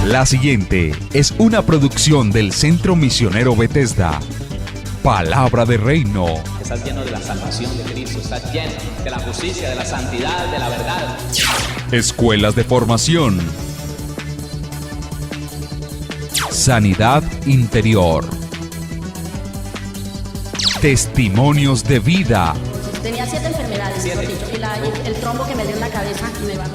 La siguiente es una producción del Centro Misionero Bethesda. Palabra de Reino. Estás lleno de la salvación de Cristo, estás lleno de la justicia, de la santidad, de la verdad. Escuelas de formación. Sanidad interior. Testimonios de vida. Tenía 7 enfermedades, mejor dicho, y el trombo que me dio en la cabeza,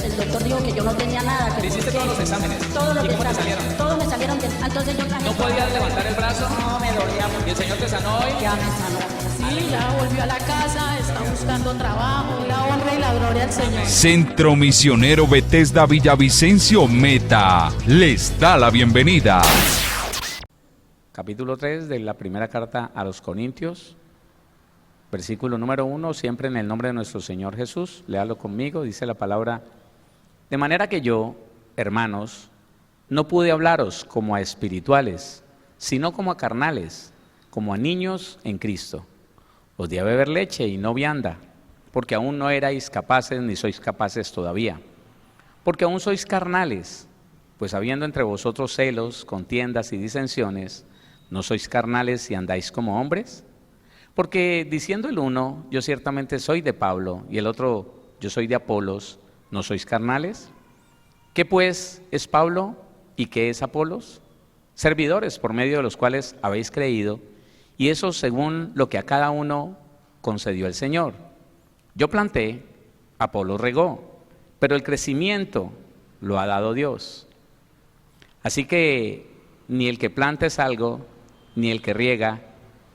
el doctor dijo que yo no tenía nada. ¿Le hiciste todos los exámenes? Todos los ¿Y cómo te exámenes, salieron? todos me salieron bien. Entonces yo traje. ¿No podías levantar el brazo? No, me dolía mucho. ¿Y el Señor te sanó hoy? Ya me sanó. Sí, ya volvió a la casa, está buscando trabajo, la honra y la gloria al Señor. Centro Misionero Bethesda Villavicencio Meta les da la bienvenida. Capítulo 3 de la primera carta a los Corintios, versículo número 1, siempre en el nombre de nuestro Señor Jesús. Léalo conmigo, dice la palabra: de manera que yo, hermanos, no pude hablaros como a espirituales, sino como a carnales, como a niños en Cristo. Os di a beber leche y no vianda, porque aún no erais capaces ni sois capaces todavía. Porque aún sois carnales, pues habiendo entre vosotros celos, contiendas y disensiones, ¿no sois carnales y andáis como hombres? Porque diciendo el uno, yo ciertamente soy de Pablo, y el otro, yo soy de Apolos, ¿no sois carnales? ¿Qué pues es Pablo y qué es Apolos? Servidores por medio de los cuales habéis creído, y eso según lo que a cada uno concedió el Señor. Yo planté, Apolos regó, pero el crecimiento lo ha dado Dios. Así que ni el que planta es algo, ni el que riega,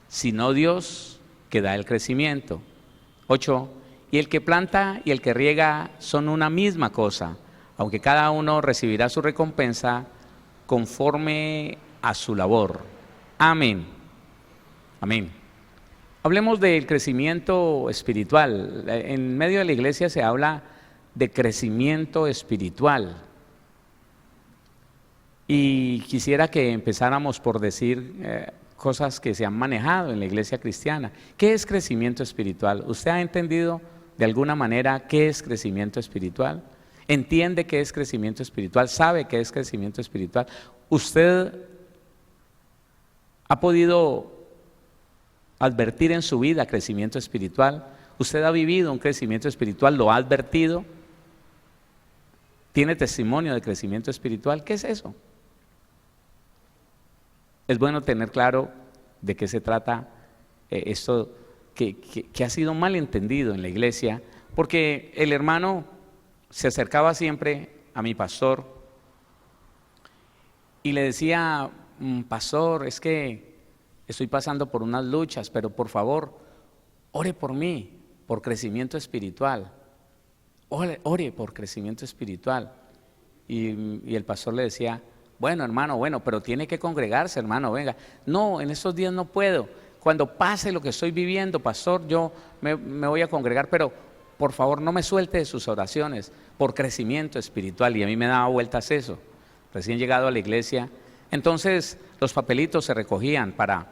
sino Dios que da el crecimiento. 8. Y el que planta y el que riega son una misma cosa, aunque cada uno recibirá su recompensa conforme a su labor. Amén. Amén. Hablemos del crecimiento espiritual. En medio de la iglesia se habla de crecimiento espiritual. Y quisiera que empezáramos por decir cosas que se han manejado en la iglesia cristiana. ¿Qué es crecimiento espiritual? ¿Usted ha entendido de alguna manera qué es crecimiento espiritual? ¿Entiende qué es crecimiento espiritual? ¿Sabe qué es crecimiento espiritual? ¿Usted ha podido advertir en su vida crecimiento espiritual? ¿Usted ha vivido un crecimiento espiritual? ¿Lo ha advertido? ¿Tiene testimonio de crecimiento espiritual? ¿Qué es eso? Es bueno tener claro de qué se trata esto que ha sido mal entendido en la iglesia, porque el hermano se acercaba siempre a mi pastor y le decía: pastor, es que estoy pasando por unas luchas, pero por favor, ore por mí, por crecimiento espiritual. Ore por crecimiento espiritual. Y el pastor le decía: bueno, hermano, pero tiene que congregarse, hermano, venga. No, en estos días no puedo. Cuando pase lo que estoy viviendo, pastor, yo me voy a congregar, pero por favor no me suelte de sus oraciones por crecimiento espiritual. Y a mí me daba vueltas eso, recién llegado a la iglesia. Entonces los papelitos se recogían para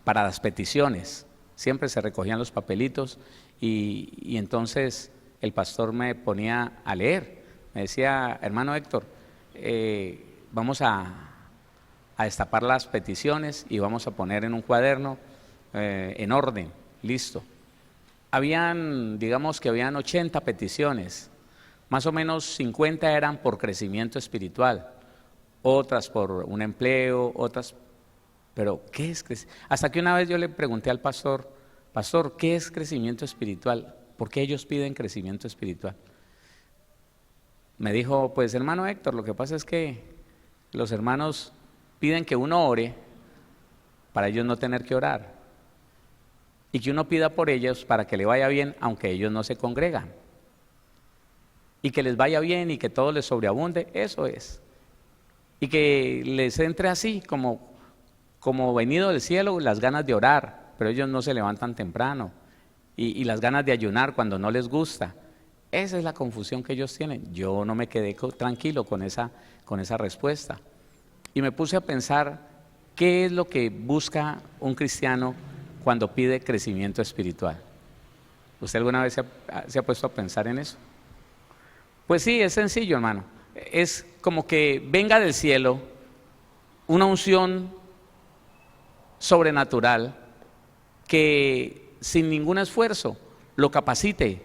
las peticiones, siempre se recogían los papelitos y entonces el pastor me ponía a leer. Me decía: hermano Héctor, vamos a destapar las peticiones y vamos a poner en un cuaderno en orden, listo. Digamos que habían 80 peticiones, más o menos 50 eran por crecimiento espiritual, otras por un empleo, otras, pero ¿qué es crecimiento? Hasta que una vez yo le pregunté al pastor: pastor, ¿qué es crecimiento espiritual? ¿Por qué ellos piden crecimiento espiritual? Me dijo: pues hermano Héctor, lo que pasa es que los hermanos piden que uno ore para ellos no tener que orar, y que uno pida por ellos para que le vaya bien aunque ellos no se congregan, y que les vaya bien y que todo les sobreabunde, eso es, y que les entre así como venido del cielo las ganas de orar, pero ellos no se levantan temprano, y las ganas de ayunar cuando no les gusta. Esa es la confusión que ellos tienen. Yo no me quedé tranquilo con esa respuesta. Y me puse a pensar, ¿qué es lo que busca un cristiano cuando pide crecimiento espiritual? ¿Usted alguna vez se ha puesto a pensar en eso? Pues sí, es sencillo, hermano. Es como que venga del cielo una unción sobrenatural que sin ningún esfuerzo lo capacite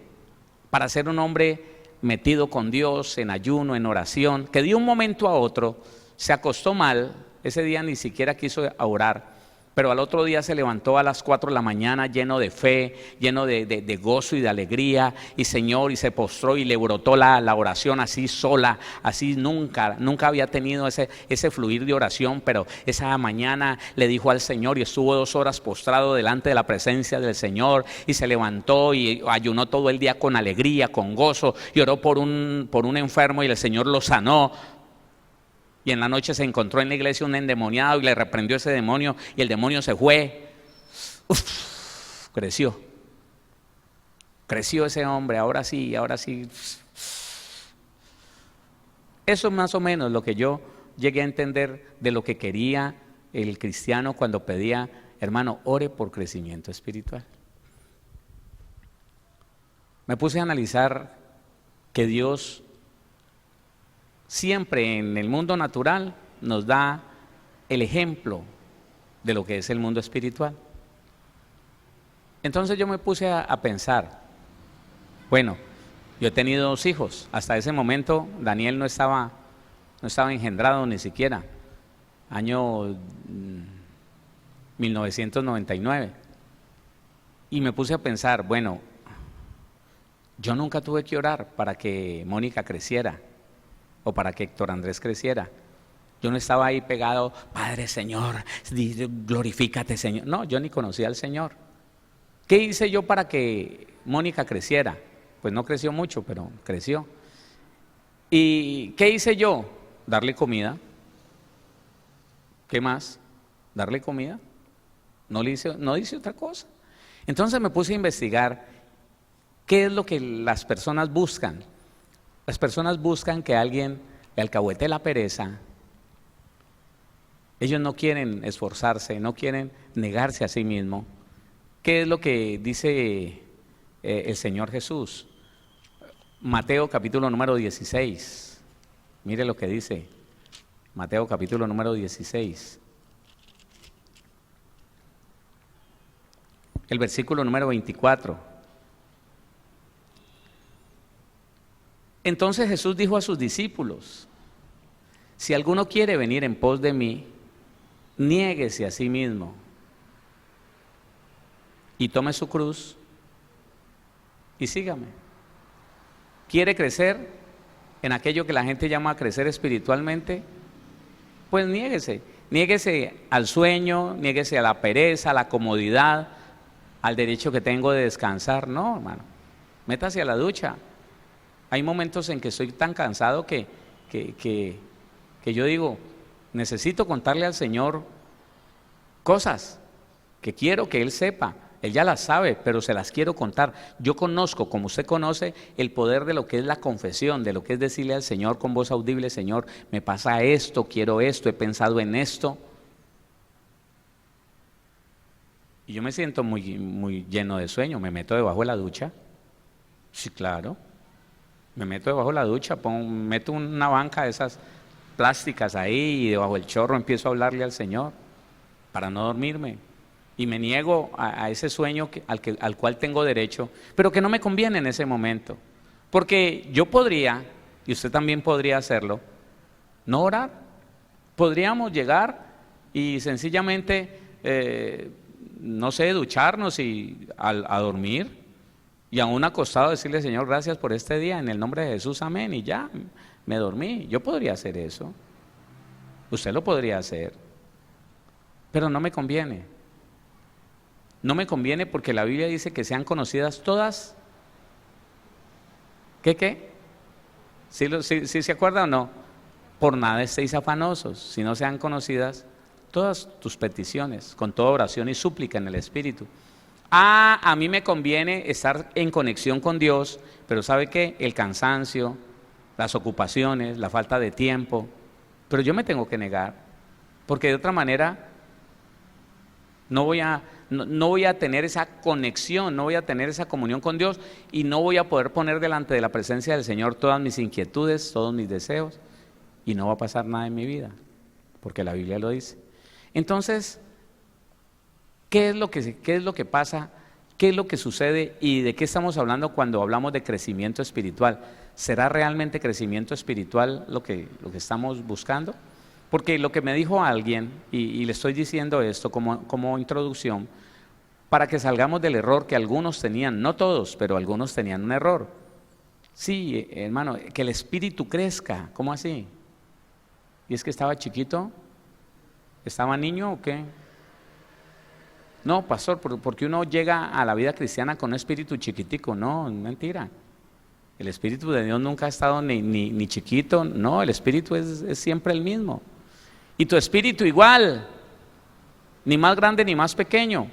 para ser un hombre metido con Dios, en ayuno, en oración, que de un momento a otro se acostó mal, ese día ni siquiera quiso orar, pero al otro día se levantó a las 4 de la mañana lleno de fe, lleno de gozo y de alegría, y Señor, y se postró y le brotó la oración así sola, así nunca había tenido ese fluir de oración, pero esa mañana le dijo al Señor y estuvo 2 horas postrado delante de la presencia del Señor, y se levantó y ayunó todo el día con alegría, con gozo, y oró por un enfermo y el Señor lo sanó. Y en la noche se encontró en la iglesia un endemoniado y le reprendió ese demonio y el demonio se fue. Creció ese hombre, ahora sí. Eso es más o menos lo que yo llegué a entender de lo que quería el cristiano cuando pedía: hermano, ore por crecimiento espiritual. Me puse a analizar que Dios siempre en el mundo natural nos da el ejemplo de lo que es el mundo espiritual. Entonces yo me puse a pensar, bueno, yo he tenido 2 hijos, hasta ese momento Daniel no estaba engendrado ni siquiera, año 1999, y me puse a pensar, bueno, yo nunca tuve que orar para que Mónica creciera, o para que Héctor Andrés creciera. Yo no estaba ahí pegado: Padre, Señor, glorifícate, Señor. No, yo ni conocía al Señor. ¿Qué hice yo para que Mónica creciera? Pues no creció mucho, pero creció. ¿Y qué hice yo? Darle comida. ¿Qué más? Darle comida. No hice otra cosa. Entonces me puse a investigar qué es lo que las personas buscan. Las personas buscan que alguien le alcahuete la pereza. Ellos no quieren esforzarse, no quieren negarse a sí mismo. ¿Qué es lo que dice el Señor Jesús? Mateo capítulo número 16. Mire lo que dice Mateo capítulo número 16. El versículo número 24. Entonces Jesús dijo a sus discípulos: si alguno quiere venir en pos de mí, niéguese a sí mismo y tome su cruz y sígame. ¿Quiere crecer en aquello que la gente llama crecer espiritualmente? Pues niéguese al sueño, niéguese a la pereza, a la comodidad, al derecho que tengo de descansar. No, hermano, métase a la ducha. Hay momentos en que estoy tan cansado que yo digo, necesito contarle al Señor cosas que quiero que Él sepa. Él ya las sabe, pero se las quiero contar. Yo conozco, como usted conoce, el poder de lo que es la confesión, de lo que es decirle al Señor con voz audible: Señor, me pasa esto, quiero esto, he pensado en esto. Y yo me siento muy lleno de sueño. Me meto debajo de la ducha. Sí, claro. Me meto debajo de la ducha, meto una banca de esas plásticas ahí y debajo del chorro empiezo a hablarle al Señor para no dormirme. Y me niego a ese sueño al cual tengo derecho, pero que no me conviene en ese momento. Porque yo podría, y usted también podría hacerlo, no orar. Podríamos llegar y sencillamente, no sé, ducharnos y a dormir. Y aún acostado decirle: Señor, gracias por este día, en el nombre de Jesús, amén, y ya, me dormí. Yo podría hacer eso, usted lo podría hacer, pero no me conviene. No me conviene porque la Biblia dice que sean conocidas todas. ¿Qué? ¿Sí se acuerda o no? Por nada estéis afanosos, si no sean conocidas todas tus peticiones, con toda oración y súplica en el Espíritu. A mí me conviene estar en conexión con Dios, pero ¿sabe qué? El cansancio, las ocupaciones, la falta de tiempo, pero yo me tengo que negar, porque de otra manera no voy a tener esa conexión, no voy a tener esa comunión con Dios, y no voy a poder poner delante de la presencia del Señor todas mis inquietudes, todos mis deseos, y no va a pasar nada en mi vida. porque la Biblia lo dice. Entonces, ¿qué es lo que pasa? ¿Qué es lo que sucede y de qué estamos hablando cuando hablamos de crecimiento espiritual? ¿Será realmente crecimiento espiritual lo que estamos buscando? Porque lo que me dijo alguien, y le estoy diciendo esto como introducción, para que salgamos del error que algunos tenían, no todos, pero algunos tenían un error. Sí, hermano, que el espíritu crezca. ¿Cómo así? ¿Y es que estaba chiquito? ¿Estaba niño o qué? No, pastor, porque uno llega a la vida cristiana con un espíritu chiquitico. No, mentira. El espíritu de Dios nunca ha estado ni chiquito. No, el espíritu es siempre el mismo. Y tu espíritu igual, ni más grande ni más pequeño.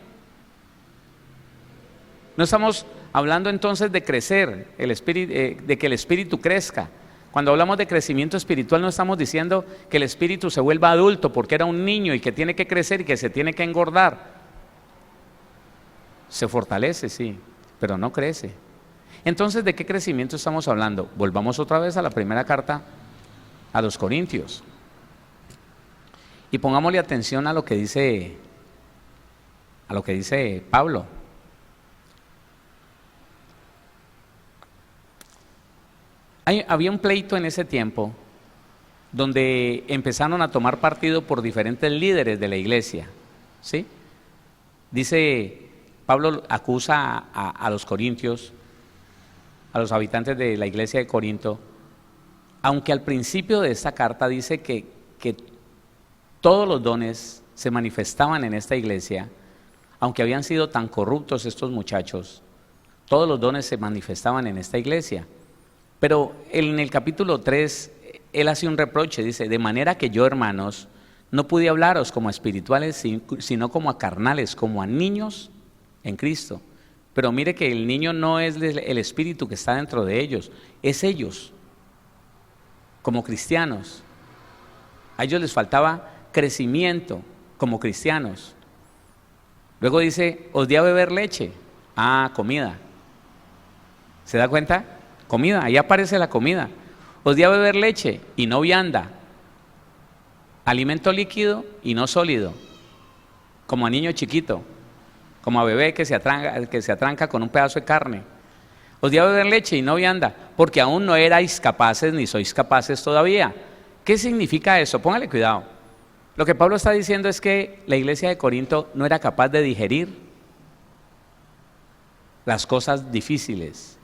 No estamos hablando entonces de crecer, de que el espíritu crezca. Cuando hablamos de crecimiento espiritual no estamos diciendo que el espíritu se vuelva adulto porque era un niño y que tiene que crecer y que se tiene que engordar. Se fortalece, sí, pero no crece. Entonces, ¿de qué crecimiento estamos hablando? Volvamos otra vez a la primera carta a los Corintios. Y pongámosle atención a lo que dice Pablo. Había un pleito en ese tiempo donde empezaron a tomar partido por diferentes líderes de la iglesia, ¿sí? Dice, Pablo acusa a los corintios, a los habitantes de la iglesia de Corinto, aunque al principio de esta carta dice que todos los dones se manifestaban en esta iglesia, aunque habían sido tan corruptos estos muchachos, todos los dones se manifestaban en esta iglesia. Pero en el capítulo 3, él hace un reproche, dice, de manera que yo, hermanos, no pude hablaros como a espirituales, sino como a carnales, como a niños en Cristo. Pero mire que el niño no es el espíritu que está dentro de ellos, es ellos, como cristianos. A ellos les faltaba crecimiento como cristianos. Luego dice, os di a beber leche. Ah, comida. ¿Se da cuenta? Comida, ahí aparece la comida. Os di a beber leche y no vianda, alimento líquido y no sólido, como a niño chiquito, como a bebé que se atranca con un pedazo de carne. Os di a beber leche y no vianda, porque aún no erais capaces ni sois capaces todavía. ¿Qué significa eso? Póngale cuidado. Lo que Pablo está diciendo es que la iglesia de Corinto no era capaz de digerir las cosas difíciles.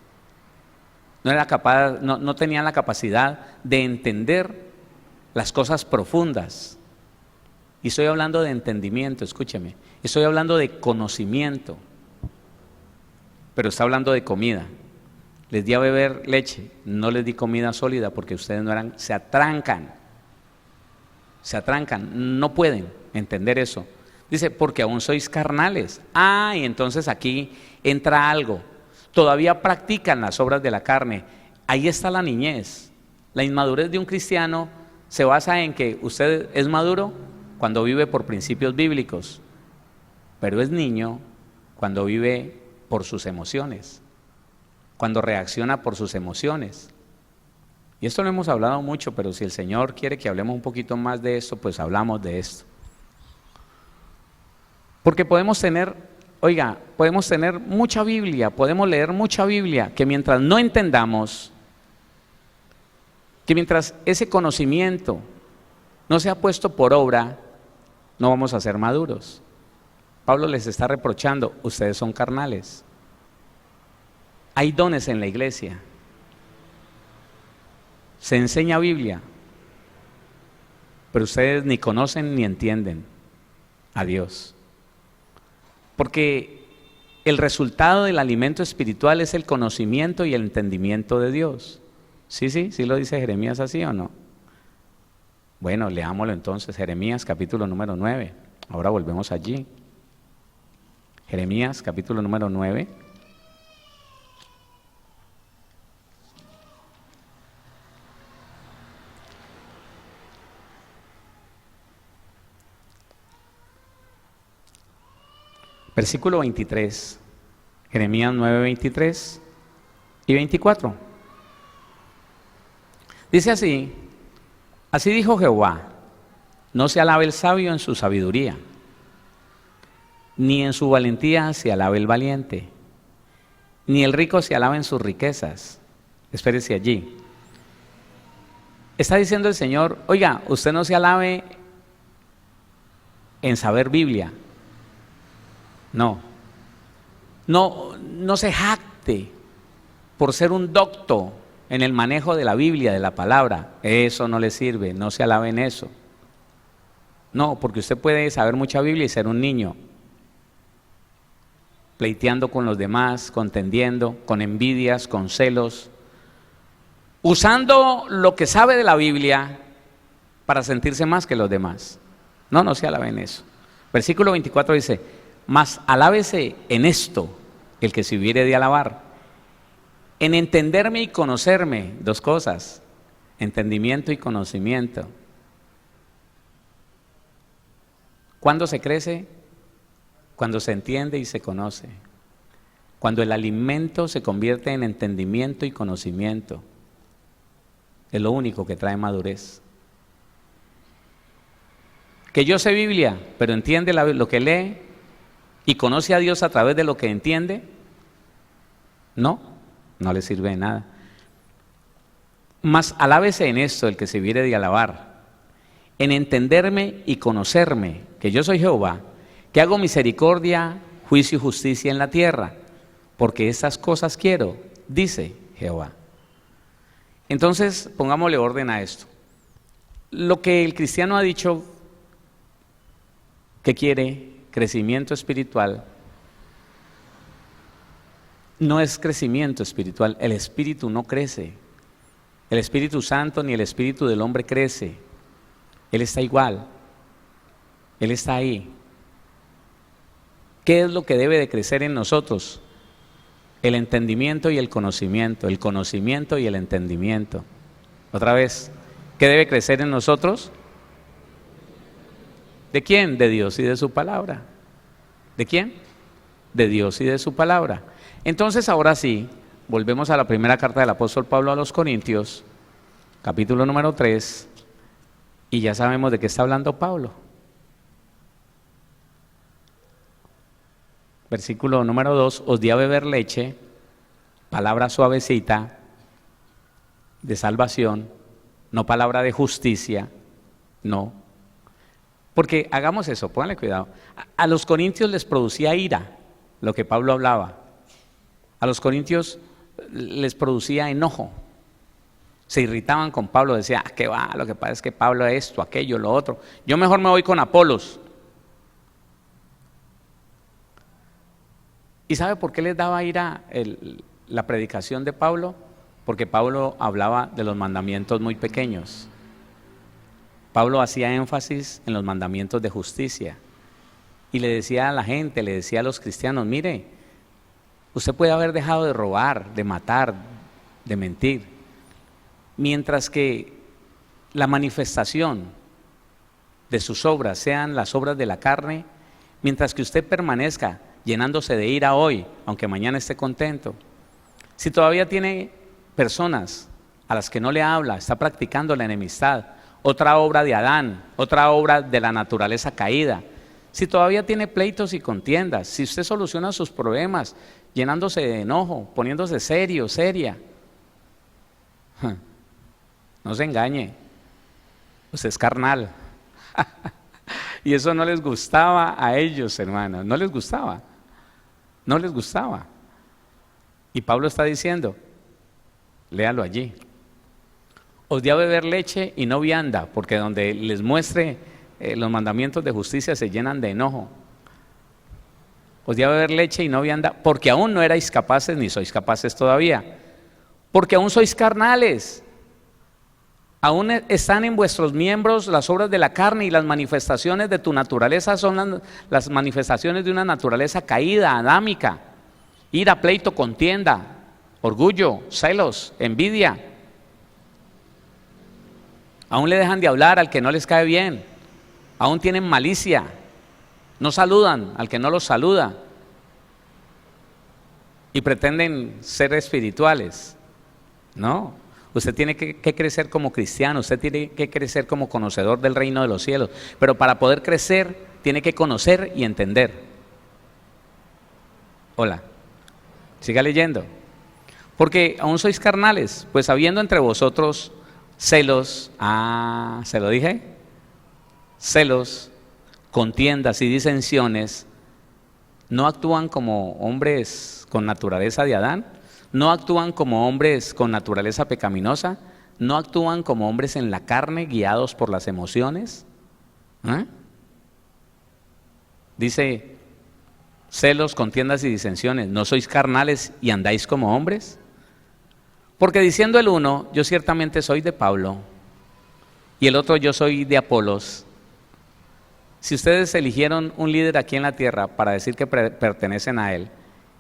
No tenían la capacidad de entender las cosas profundas. Y estoy hablando de entendimiento, escúcheme. Estoy hablando de conocimiento. Pero está hablando de comida. Les di a beber leche, no les di comida sólida porque ustedes no eran, se atrancan, no pueden entender eso. Dice, porque aún sois carnales. Y entonces aquí entra algo. Todavía practican las obras de la carne. Ahí está la niñez. La inmadurez de un cristiano se basa en que usted es maduro cuando vive por principios bíblicos, pero es niño cuando vive por sus emociones, cuando reacciona por sus emociones. Y esto lo hemos hablado mucho, pero si el Señor quiere que hablemos un poquito más de esto, pues hablamos de esto. Porque podemos tener mucha Biblia, podemos leer mucha Biblia, que mientras no entendamos, que mientras ese conocimiento no sea puesto por obra, no vamos a ser maduros. Pablo les está reprochando, ustedes son carnales. Hay dones en la iglesia. Se enseña Biblia, pero ustedes ni conocen ni entienden a Dios. Porque el resultado del alimento espiritual es el conocimiento y el entendimiento de Dios. ¿Sí lo dice Jeremías así o no? Bueno, leámoslo entonces, Jeremías capítulo número 9. Ahora volvemos allí. Jeremías capítulo número 9. Versículo 23, Jeremías 9, 23 y 24. Dice así dijo Jehová, No se alabe el sabio en su sabiduría, ni en su valentía se alabe el valiente, ni el rico se alabe en sus riquezas. Espérese allí. Está diciendo el Señor, oiga, usted no se alabe en saber Biblia. No se jacte por ser un docto en el manejo de la Biblia, de la palabra. Eso no le sirve, no se alabe en eso. No, porque usted puede saber mucha Biblia y ser un niño, pleiteando con los demás, contendiendo, con envidias, con celos, usando lo que sabe de la Biblia para sentirse más que los demás. No se alabe en eso. Versículo 24 dice, mas alábese en esto el que se hubiere de alabar, en entenderme y conocerme. Dos cosas, entendimiento y conocimiento. ¿Cuándo se crece? Cuando se entiende y se conoce. Cuando el alimento se convierte en entendimiento y conocimiento. Es lo único que trae madurez. Que yo sé Biblia, pero entiende lo que lee y conoce a Dios a través de lo que entiende, no le sirve de nada. Mas alábese en esto el que se hubiere de alabar, en entenderme y conocerme, que yo soy Jehová, que hago misericordia, juicio y justicia en la tierra, porque estas cosas quiero, dice Jehová. Entonces, pongámosle orden a esto. Lo que el cristiano ha dicho que quiere, crecimiento espiritual, no es crecimiento espiritual. El espíritu no crece. El Espíritu Santo ni el espíritu del hombre crece. Él está igual. Él está ahí. ¿Qué es lo que debe de crecer en nosotros? El entendimiento y el conocimiento y el entendimiento. Otra vez, ¿qué debe crecer en nosotros? ¿De quién? De Dios y de su palabra. ¿De quién? De Dios y de su palabra. Entonces, ahora sí, volvemos a la primera carta del apóstol Pablo a los Corintios, capítulo número 3, y ya sabemos de qué está hablando Pablo. Versículo número 2, os di a beber leche, palabra suavecita, de salvación, no palabra de justicia, no. Porque hagamos eso, pónganle cuidado. A los corintios les producía ira, lo que Pablo hablaba. A los corintios les producía enojo. Se irritaban con Pablo, decían, ¿qué va? Lo que pasa es que Pablo es esto, aquello, lo otro. Yo mejor me voy con Apolos. ¿Y sabe por qué les daba ira la predicación de Pablo? Porque Pablo hablaba de los mandamientos muy pequeños. Pablo hacía énfasis en los mandamientos de justicia y le decía a la gente, le decía a los cristianos, mire, usted puede haber dejado de robar, de matar, de mentir, mientras que la manifestación de sus obras sean las obras de la carne, mientras que usted permanezca llenándose de ira hoy, aunque mañana esté contento. Si todavía tiene personas a las que no le habla, está practicando la enemistad, otra obra de Adán, otra obra de la naturaleza caída. Si todavía tiene pleitos y contiendas, si usted soluciona sus problemas llenándose de enojo, poniéndose serio, seria, no se engañe, usted es carnal. Y eso no les gustaba a ellos, hermanos, no les gustaba. Y Pablo está diciendo, léalo allí, os di a beber leche y no vianda, porque donde les muestre los mandamientos de justicia se llenan de enojo. Os di a beber leche y no vianda, porque aún no erais capaces, ni sois capaces todavía, porque aún sois carnales. Aún están en vuestros miembros las obras de la carne, y las manifestaciones de tu naturaleza son las manifestaciones de una naturaleza caída, adámica: ira, pleito, contienda, orgullo, celos, envidia. Aún le dejan de hablar al que no les cae bien, aún tienen malicia, no saludan al que no los saluda y pretenden ser espirituales. No, Usted tiene que crecer como cristiano, usted tiene que crecer como conocedor del reino de los cielos. Pero para poder crecer, tiene que conocer y entender. Hola, siga leyendo. Porque aún sois carnales, pues habiendo entre vosotros celos, ¿se lo dije? Celos, contiendas y disensiones, ¿no actúan como hombres con naturaleza de Adán? ¿No actúan como hombres con naturaleza pecaminosa? ¿No actúan como hombres en la carne, guiados por las emociones? Dice, celos, contiendas y disensiones, ¿no sois carnales y andáis como hombres? Porque diciendo el uno, yo ciertamente soy de Pablo, y el otro, yo soy de Apolos. Si ustedes eligieron un líder aquí en la tierra para decir que pertenecen a él,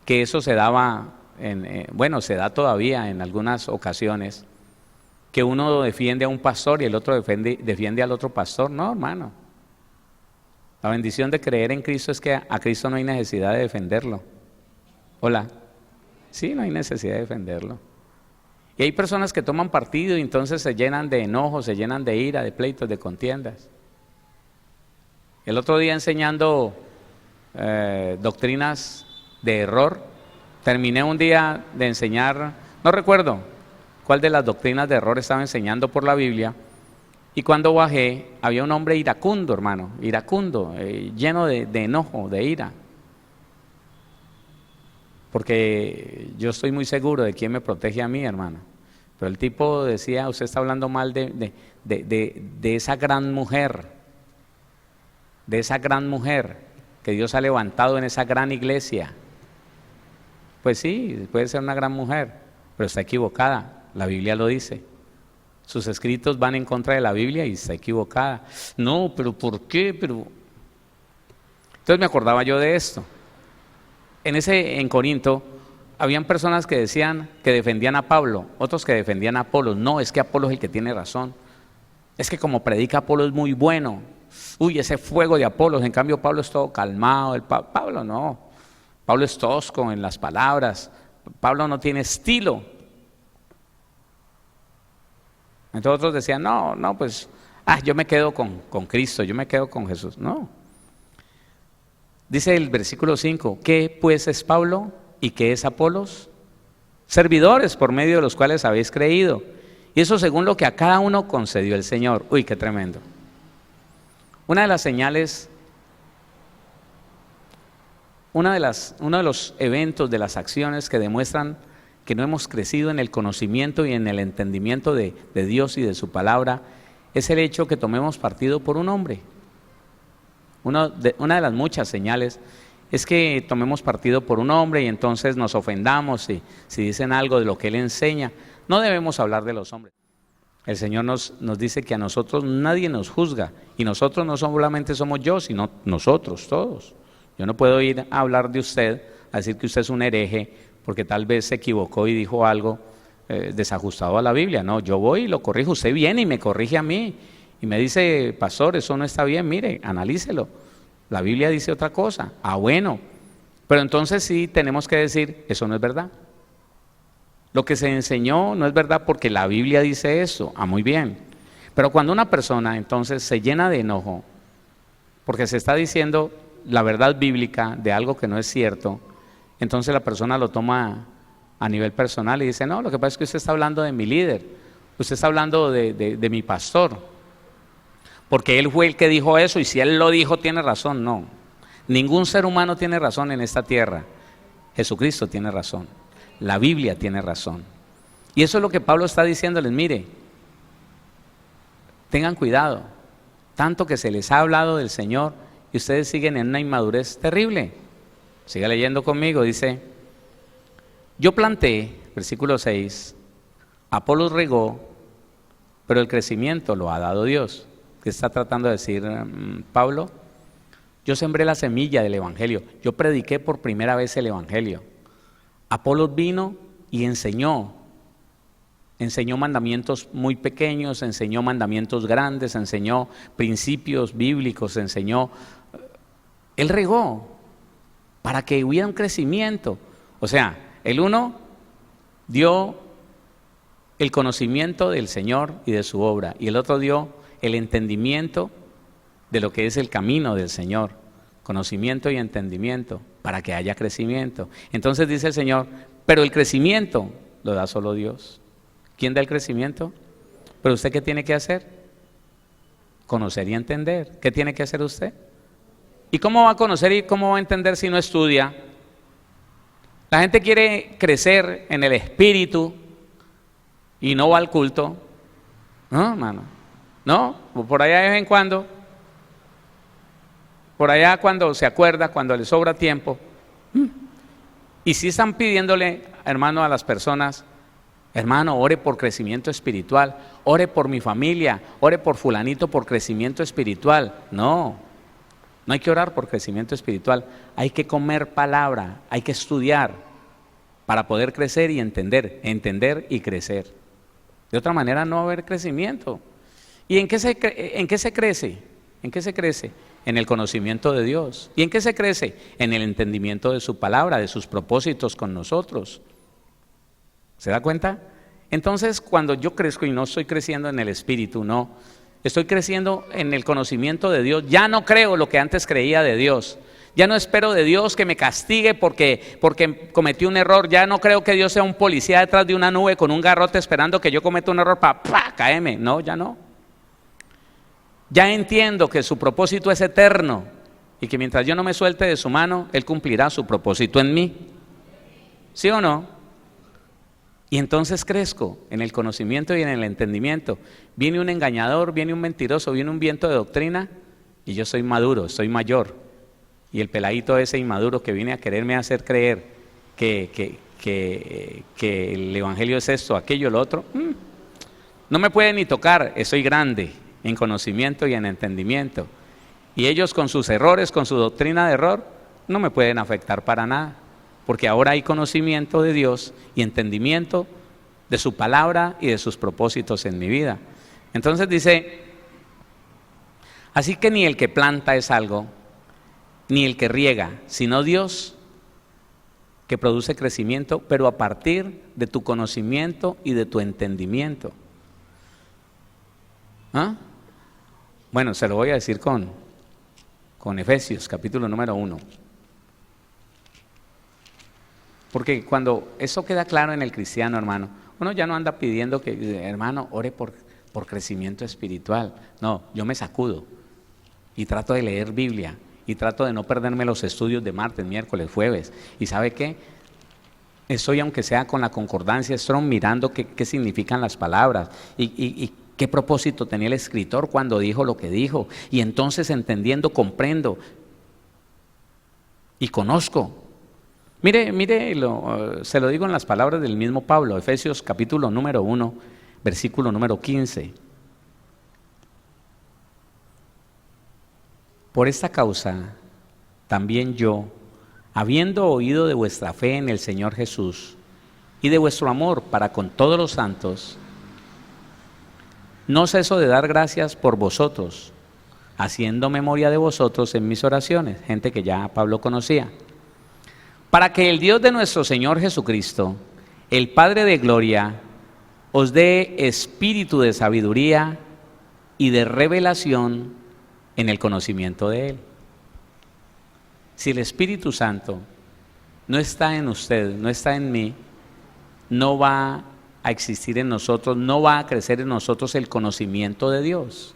que eso se daba, se da todavía en algunas ocasiones, que uno defiende a un pastor y el otro defiende al otro pastor. No, hermano. La bendición de creer en Cristo es que a Cristo no hay necesidad de defenderlo. Hola. Sí, no hay necesidad de defenderlo. Y hay personas que toman partido y entonces se llenan de enojo, se llenan de ira, de pleitos, de contiendas. El otro día enseñando doctrinas de error, terminé un día de enseñar, no recuerdo cuál de las doctrinas de error estaba enseñando por la Biblia, y cuando bajé había un hombre iracundo, hermano, iracundo, lleno de enojo, de ira, porque yo estoy muy seguro de quién me protege a mí, hermano. Pero el tipo decía, usted está hablando mal de esa gran mujer, que Dios ha levantado en esa gran iglesia. Pues sí, puede ser una gran mujer, pero está equivocada, la Biblia lo dice. Sus escritos van en contra de la Biblia y está equivocada. No, pero ¿por qué? Entonces me acordaba yo de esto. En Corinto, habían personas que decían que defendían a Pablo, otros que defendían a Apolos. No, es que Apolo es el que tiene razón. Es que como predica Apolo es muy bueno. Uy, ese fuego de Apolos, en cambio Pablo es todo calmado. Pablo no, Pablo es tosco en las palabras, Pablo no tiene estilo. Entonces otros decían, no, pues, yo me quedo con Cristo, yo me quedo con Jesús. No. Dice el versículo 5, ¿qué pues es Pablo y qué es Apolos? Servidores por medio de los cuales habéis creído, y eso según lo que a cada uno concedió el Señor. Uy, qué tremendo. Una de las señales, uno de los eventos, de las acciones que demuestran que no hemos crecido en el conocimiento y en el entendimiento de Dios y de su palabra, es el hecho que tomemos partido por un hombre. Una de las muchas señales es que tomemos partido por un hombre y entonces nos ofendamos si dicen algo de lo que él enseña. No debemos hablar de los hombres. El Señor nos dice que a nosotros nadie nos juzga, y nosotros no solamente somos yo, sino nosotros todos. Yo no puedo ir a hablar de usted, a decir que usted es un hereje, porque tal vez se equivocó y dijo algo desajustado a la Biblia. No, yo voy y lo corrijo, usted viene y me corrige a mí, y me dice, pastor, eso no está bien, mire, analícelo, la Biblia dice otra cosa. Bueno, pero entonces sí tenemos que decir, eso no es verdad. Lo que se enseñó no es verdad porque la Biblia dice eso. Muy bien. Pero cuando una persona entonces se llena de enojo porque se está diciendo la verdad bíblica de algo que no es cierto, entonces la persona lo toma a nivel personal y dice, no, lo que pasa es que usted está hablando de mi líder, usted está hablando de mi pastor, porque él fue el que dijo eso, y si él lo dijo tiene razón. No, ningún ser humano tiene razón en esta tierra. Jesucristo tiene razón. La Biblia tiene razón. Y eso es lo que Pablo está diciéndoles, mire, tengan cuidado, tanto que se les ha hablado del Señor y ustedes siguen en una inmadurez terrible. Siga leyendo conmigo, dice, yo planté, versículo 6, Apolos regó, pero el crecimiento lo ha dado Dios. ¿Qué está tratando de decir Pablo? Yo sembré la semilla del Evangelio, yo prediqué por primera vez el Evangelio. Apolos vino y enseñó mandamientos muy pequeños, enseñó mandamientos grandes, enseñó principios bíblicos, él regó para que hubiera un crecimiento. O sea, el uno dio el conocimiento del Señor y de su obra, y el otro dio el entendimiento de lo que es el camino del Señor, conocimiento y entendimiento, para que haya crecimiento. Entonces dice el Señor, pero el crecimiento lo da solo Dios. ¿Quién da el crecimiento? Pero usted, ¿qué tiene que hacer? Conocer y entender. ¿Qué tiene que hacer usted? ¿Y cómo va a conocer y cómo va a entender si no estudia? La gente quiere crecer en el espíritu y no va al culto. No, hermano. No, por allá de vez en cuando. Por allá cuando se acuerda, cuando le sobra tiempo. Y si están pidiéndole, hermano, a las personas, hermano, ore por crecimiento espiritual, ore por mi familia, ore por fulanito por crecimiento espiritual. No, no hay que orar por crecimiento espiritual, hay que comer palabra, hay que estudiar para poder crecer y entender y crecer. De otra manera no va a haber crecimiento. ¿Y en qué se crece? ¿En qué se crece? En el conocimiento de Dios. ¿Y en qué se crece? En el entendimiento de su palabra, de sus propósitos con nosotros. ¿Se da cuenta? Entonces, cuando yo crezco y no estoy creciendo en el espíritu, no, estoy creciendo en el conocimiento de Dios, ya no creo lo que antes creía de Dios. Ya no espero de Dios que me castigue porque cometí un error. Ya no creo que Dios sea un policía detrás de una nube con un garrote esperando que yo cometa un error para caerme. No, ya no. Ya entiendo que su propósito es eterno y que mientras yo no me suelte de su mano, Él cumplirá su propósito en mí. ¿Sí o no? Y entonces crezco en el conocimiento y en el entendimiento. Viene un engañador, viene un mentiroso, viene un viento de doctrina y yo soy maduro, soy mayor. Y el peladito ese inmaduro que viene a quererme hacer creer que el evangelio es esto, aquello, lo otro, no me puede ni tocar, soy grande en conocimiento y en entendimiento. Y ellos con sus errores, con su doctrina de error, no me pueden afectar para nada, porque ahora hay conocimiento de Dios y entendimiento de su palabra y de sus propósitos en mi vida. Entonces dice, así que ni el que planta es algo, ni el que riega, sino Dios que produce crecimiento, pero a partir de tu conocimiento y de tu entendimiento. ¿Ah? Bueno, se lo voy a decir con Efesios, capítulo número 1. Porque cuando eso queda claro en el cristiano, hermano, uno ya no anda pidiendo que, hermano, ore por crecimiento espiritual. No, yo me sacudo y trato de leer Biblia y trato de no perderme los estudios de martes, miércoles, jueves. ¿Y sabe qué? Estoy, aunque sea con la concordancia Strong, mirando qué significan las palabras y qué propósito tenía el escritor cuando dijo lo que dijo. Y entonces entendiendo, comprendo y conozco. Mire, se lo digo en las palabras del mismo Pablo, Efesios capítulo número 1, versículo número 15. Por esta causa, también yo, habiendo oído de vuestra fe en el Señor Jesús y de vuestro amor para con todos los santos, no ceso de dar gracias por vosotros, haciendo memoria de vosotros en mis oraciones, gente que ya Pablo conocía, para que el Dios de nuestro Señor Jesucristo, el Padre de gloria, os dé espíritu de sabiduría y de revelación en el conocimiento de Él. Si el Espíritu Santo no está en usted, no está en mí, no va a existir en nosotros, no va a crecer en nosotros el conocimiento de Dios.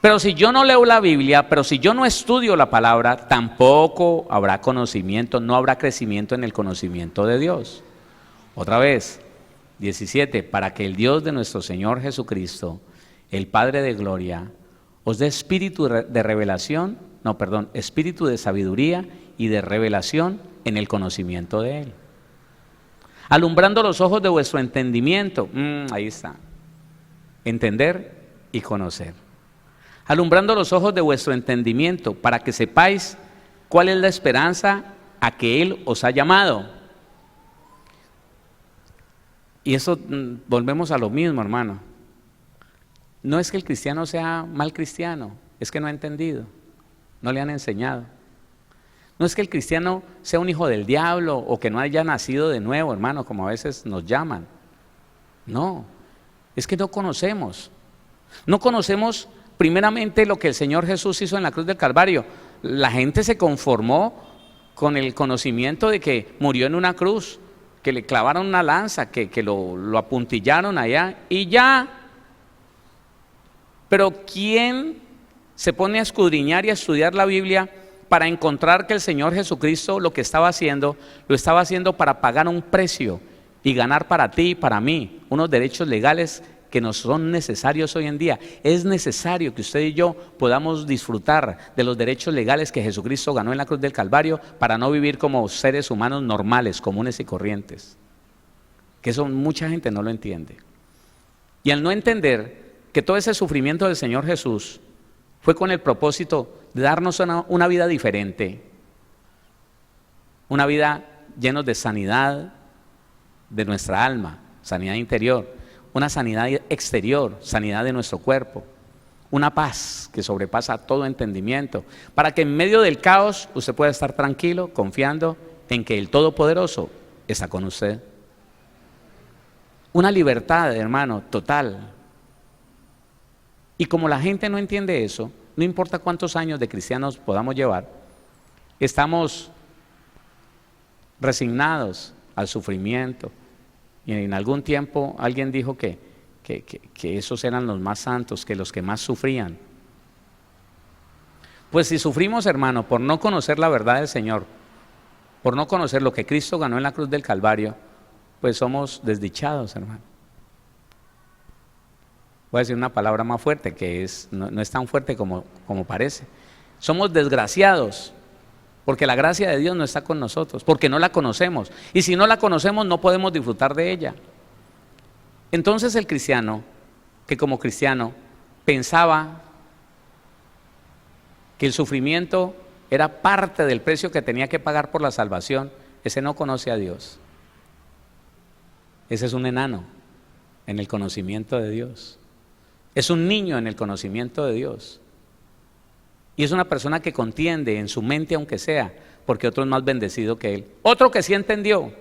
Pero si yo no leo la Biblia, pero si yo no estudio la palabra, tampoco habrá conocimiento, no habrá crecimiento en el conocimiento de Dios. Otra vez, 17, para que el Dios de nuestro Señor Jesucristo, el Padre de gloria, os dé espíritu de revelación, espíritu de sabiduría y de revelación en el conocimiento de Él. Alumbrando los ojos de vuestro entendimiento, ahí está, entender y conocer. Alumbrando los ojos de vuestro entendimiento, para que sepáis cuál es la esperanza a que Él os ha llamado. Y eso, volvemos a lo mismo, hermano. No es que el cristiano sea mal cristiano, es que no ha entendido, no le han enseñado. No es que el cristiano sea un hijo del diablo o que no haya nacido de nuevo, hermano, como a veces nos llaman. No, es que no conocemos. No conocemos primeramente lo que el Señor Jesús hizo en la cruz del Calvario. La gente se conformó con el conocimiento de que murió en una cruz, que le clavaron una lanza, que lo apuntillaron allá y ya. Pero ¿quién se pone a escudriñar y a estudiar la Biblia para encontrar que el Señor Jesucristo lo estaba haciendo para pagar un precio y ganar para ti y para mí unos derechos legales que nos son necesarios hoy en día? Es necesario que usted y yo podamos disfrutar de los derechos legales que Jesucristo ganó en la cruz del Calvario para no vivir como seres humanos normales, comunes y corrientes. Que eso mucha gente no lo entiende. Y al no entender que todo ese sufrimiento del Señor Jesús fue con el propósito de darnos una vida diferente, una vida llena de sanidad de nuestra alma, sanidad interior, una sanidad exterior, sanidad de nuestro cuerpo, una paz que sobrepasa todo entendimiento, para que en medio del caos usted pueda estar tranquilo, confiando en que el Todopoderoso está con usted. Una libertad, hermano, total. Y como la gente no entiende eso, no importa cuántos años de cristianos podamos llevar, estamos resignados al sufrimiento. Y en algún tiempo alguien dijo que esos eran los más santos, que los que más sufrían. Pues si sufrimos, hermano, por no conocer la verdad del Señor, por no conocer lo que Cristo ganó en la cruz del Calvario, pues somos desdichados, hermano. Voy a decir una palabra más fuerte, que no es tan fuerte como parece. Somos desgraciados, porque la gracia de Dios no está con nosotros, porque no la conocemos. Y si no la conocemos, no podemos disfrutar de ella. Entonces el cristiano, que como cristiano pensaba que el sufrimiento era parte del precio que tenía que pagar por la salvación, ese no conoce a Dios. Ese es un enano en el conocimiento de Dios. Es un niño en el conocimiento de Dios. Y es una persona que contiende en su mente, aunque sea, porque otro es más bendecido que él. Otro que sí entendió,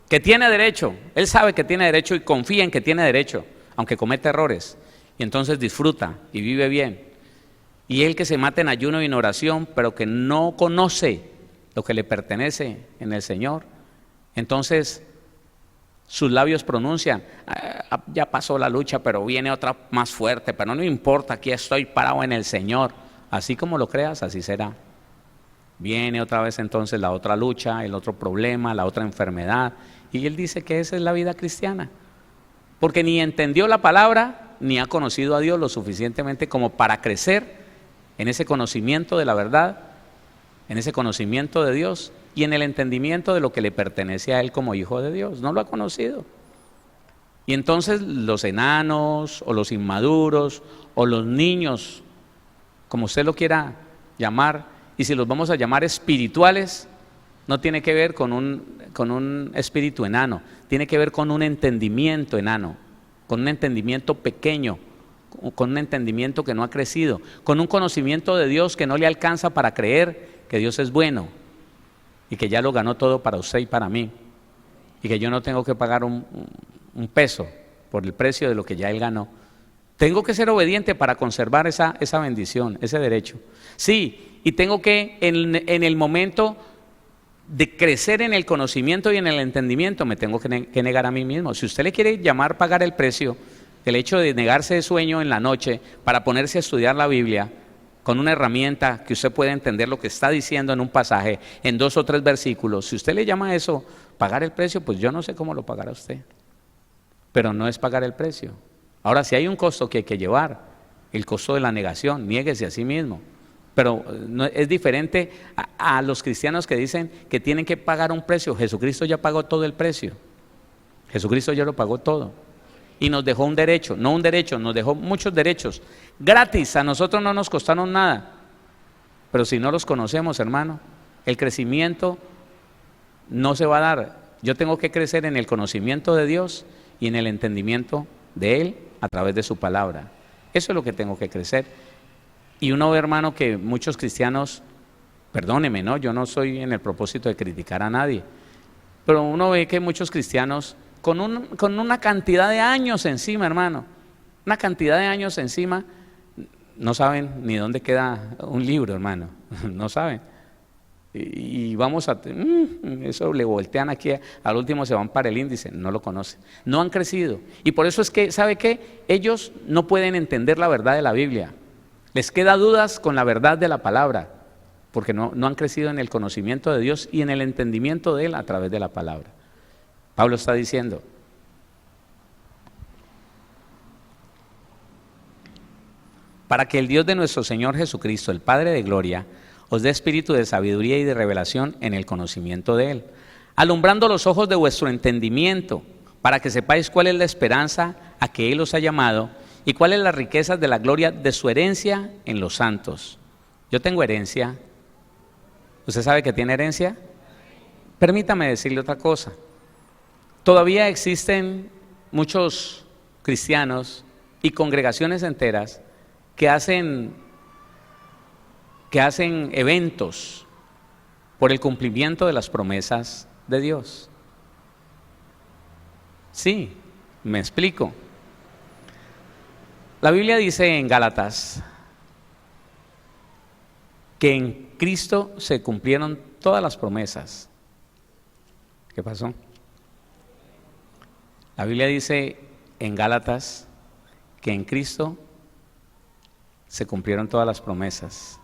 que tiene derecho. Él sabe que tiene derecho y confía en que tiene derecho, aunque comete errores. Y entonces disfruta y vive bien. Y él que se mata en ayuno y en oración, pero que no conoce lo que le pertenece en el Señor, entonces sus labios pronuncian: ya pasó la lucha, pero viene otra más fuerte, pero no importa, aquí estoy parado en el Señor. Así como lo creas, así será. Viene otra vez entonces la otra lucha, el otro problema, la otra enfermedad, y él dice que esa es la vida cristiana, porque ni entendió la palabra, ni ha conocido a Dios lo suficientemente como para crecer en ese conocimiento de la verdad, en ese conocimiento de Dios y en el entendimiento de lo que le pertenece a él como hijo de Dios. No lo ha conocido. Y entonces los enanos o los inmaduros o los niños, como usted lo quiera llamar, y si los vamos a llamar espirituales, no tiene que ver con un espíritu enano, tiene que ver con un entendimiento enano, con un entendimiento pequeño, con un entendimiento que no ha crecido, con un conocimiento de Dios que no le alcanza para creer que Dios es bueno y que ya lo ganó todo para usted y para mí, y que yo no tengo que pagar un peso por el precio de lo que ya Él ganó. Tengo que ser obediente para conservar esa bendición, ese derecho. Sí, y tengo que en el momento de crecer en el conocimiento y en el entendimiento, me tengo que negar a mí mismo. Si usted le quiere llamar pagar el precio, el hecho de negarse de sueño en la noche para ponerse a estudiar la Biblia con una herramienta que usted puede entender lo que está diciendo en un pasaje, en 2 o 3 versículos, si usted le llama a eso pagar el precio, pues yo no sé cómo lo pagará usted, pero no es pagar el precio. Ahora, si hay un costo que hay que llevar, el costo de la negación, niéguese a sí mismo. Pero no, es diferente a los cristianos que dicen que tienen que pagar un precio. Jesucristo ya pagó todo el precio. Jesucristo ya lo pagó todo. Y nos dejó un derecho, no un derecho, nos dejó muchos derechos. Gratis, a nosotros no nos costaron nada. Pero si no los conocemos, hermano, el crecimiento no se va a dar. Yo tengo que crecer en el conocimiento de Dios y en el entendimiento de Él a través de su palabra. Eso es lo que tengo que crecer. Y uno ve, hermano, que muchos cristianos, perdóneme, ¿no? Yo no soy en el propósito de criticar a nadie, pero uno ve que muchos cristianos con una cantidad de años encima, hermano. Una cantidad de años encima. No saben ni dónde queda un libro, hermano. No saben. Y vamos a... eso le voltean aquí, al último se van para el índice, no lo conocen. No han crecido. Y por eso es que, ¿sabe qué? Ellos no pueden entender la verdad de la Biblia. Les queda dudas con la verdad de la palabra, porque no han crecido en el conocimiento de Dios y en el entendimiento de Él a través de la palabra. Pablo está diciendo: para que el Dios de nuestro Señor Jesucristo, el Padre de gloria, os dé espíritu de sabiduría y de revelación en el conocimiento de Él, alumbrando los ojos de vuestro entendimiento, para que sepáis cuál es la esperanza a que Él os ha llamado y cuáles las riquezas de la gloria de su herencia en los santos. Yo tengo herencia. ¿Usted sabe que tiene herencia? Permítame decirle otra cosa. Todavía existen muchos cristianos y congregaciones enteras que hacen eventos por el cumplimiento de las promesas de Dios. Sí, me explico. La Biblia dice en Gálatas que en Cristo se cumplieron todas las promesas. ¿Qué pasó? La Biblia dice en Gálatas que en Cristo se cumplieron todas las promesas.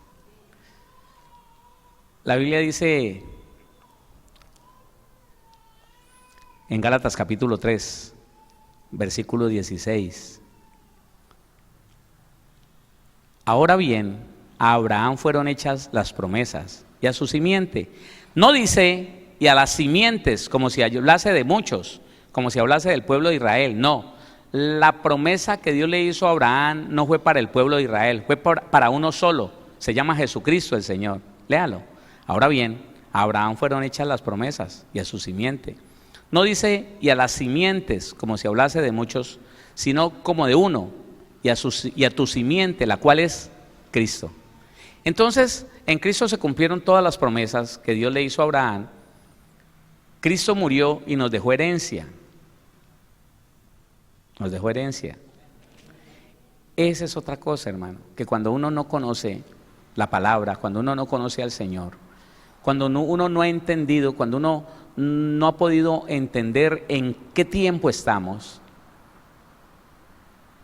La Biblia dice en Gálatas capítulo 3, versículo 16: ahora bien, a Abraham fueron hechas las promesas y a su simiente. No dice y a las simientes, como si hablase de muchos, como si hablase del pueblo de Israel. No, la promesa que Dios le hizo a Abraham no fue para el pueblo de Israel, fue para uno solo. Se llama Jesucristo el Señor. Léalo. Ahora bien, a Abraham fueron hechas las promesas y a su simiente. No dice y a las simientes, como si hablase de muchos, sino como de uno, y a tu simiente, la cual es Cristo. Entonces, en Cristo se cumplieron todas las promesas que Dios le hizo a Abraham. Cristo murió y nos dejó herencia. Nos dejó herencia. Esa es otra cosa, hermano, que cuando uno no conoce la palabra, cuando uno no conoce al Señor, cuando uno no ha entendido, cuando uno no ha podido entender en qué tiempo estamos,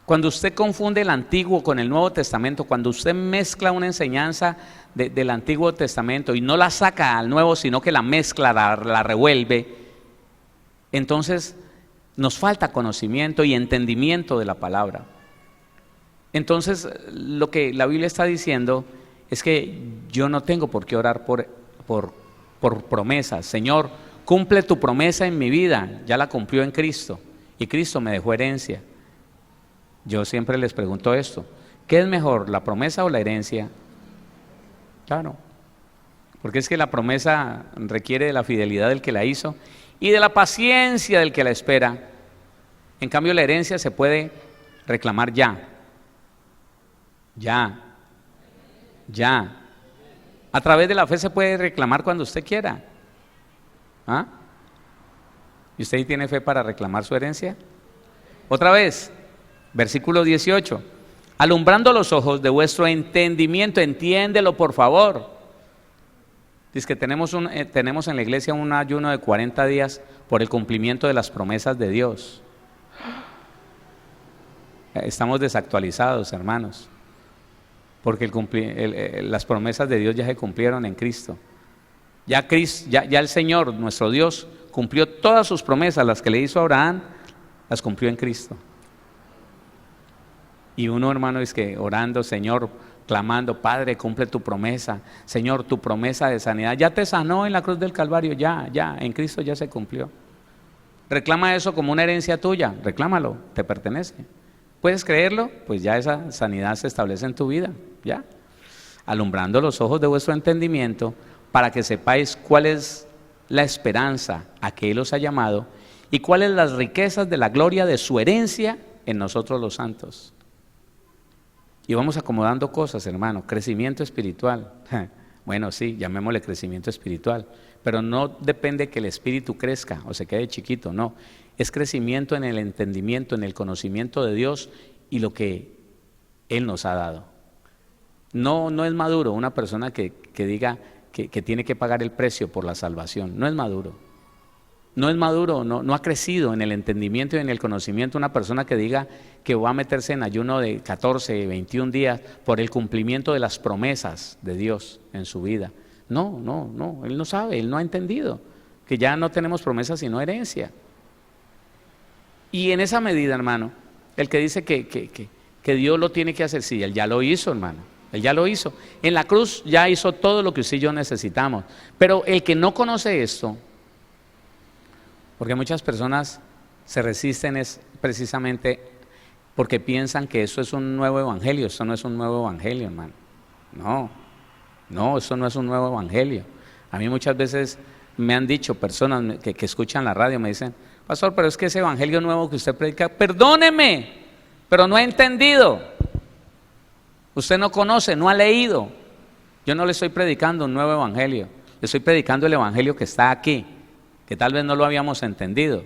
cuando usted confunde el Antiguo con el Nuevo Testamento, cuando usted mezcla una enseñanza del Antiguo Testamento y no la saca al Nuevo, sino que la mezcla, la revuelve, entonces nos falta conocimiento y entendimiento de la palabra. Entonces, lo que la Biblia está diciendo es que yo no tengo por qué orar por promesas. Señor, cumple tu promesa en mi vida. Ya la cumplió en Cristo y Cristo me dejó herencia. Yo siempre les pregunto esto: ¿qué es mejor, la promesa o la herencia? Claro, porque es que la promesa requiere de la fidelidad del que la hizo y de la paciencia del que la espera. En cambio, la herencia se puede reclamar ya. A través de la fe se puede reclamar cuando usted quiera. ¿Ah? ¿Y usted tiene fe para reclamar su herencia? Otra vez, versículo 18: alumbrando los ojos de vuestro entendimiento. Entiéndelo, por favor. Dice que tenemos en la iglesia un ayuno de 40 días por el cumplimiento de las promesas de Dios. Estamos desactualizados, hermanos, porque las promesas de Dios ya se cumplieron en Cristo. Ya el Señor, nuestro Dios, cumplió todas sus promesas. Las que le hizo a Abraham, las cumplió en Cristo. Y uno, hermano, es que orando, Señor, clamando: Padre, cumple tu promesa. Señor, tu promesa de sanidad ya te sanó en la cruz del Calvario. Ya, en Cristo ya se cumplió. Reclama eso como una herencia tuya. Reclámalo, te pertenece. ¿Puedes creerlo? Pues ya esa sanidad se establece en tu vida. Ya. Alumbrando los ojos de vuestro entendimiento, para que sepáis cuál es la esperanza a que Él os ha llamado y cuáles las riquezas de la gloria de su herencia en nosotros los santos. Y vamos acomodando cosas, hermano. Crecimiento espiritual. Bueno, sí, llamémosle crecimiento espiritual, pero no depende que el espíritu crezca o se quede chiquito, no. Es crecimiento en el entendimiento, en el conocimiento de Dios y lo que Él nos ha dado. No es maduro una persona que diga que tiene que pagar el precio por la salvación. No es maduro. No es maduro, no ha crecido en el entendimiento y en el conocimiento una persona que diga que va a meterse en ayuno de 14, 21 días por el cumplimiento de las promesas de Dios en su vida. No, él no sabe, él no ha entendido que ya no tenemos promesas sino herencia. Y en esa medida, hermano, el que dice que Dios lo tiene que hacer, sí, Él ya lo hizo, hermano. Él ya lo hizo. En la cruz ya hizo todo lo que usted y yo necesitamos. Pero el que no conoce esto, porque muchas personas se resisten es precisamente porque piensan que eso es un nuevo evangelio. Eso no es un nuevo evangelio, hermano. No, eso no es un nuevo evangelio. A mí muchas veces me han dicho personas que escuchan la radio, me dicen, pastor, pero es que ese evangelio nuevo que usted predica, perdóneme, pero no he entendido. Usted no conoce, no ha leído. Yo no le estoy predicando un nuevo evangelio, le estoy predicando el evangelio que está aquí, que tal vez no lo habíamos entendido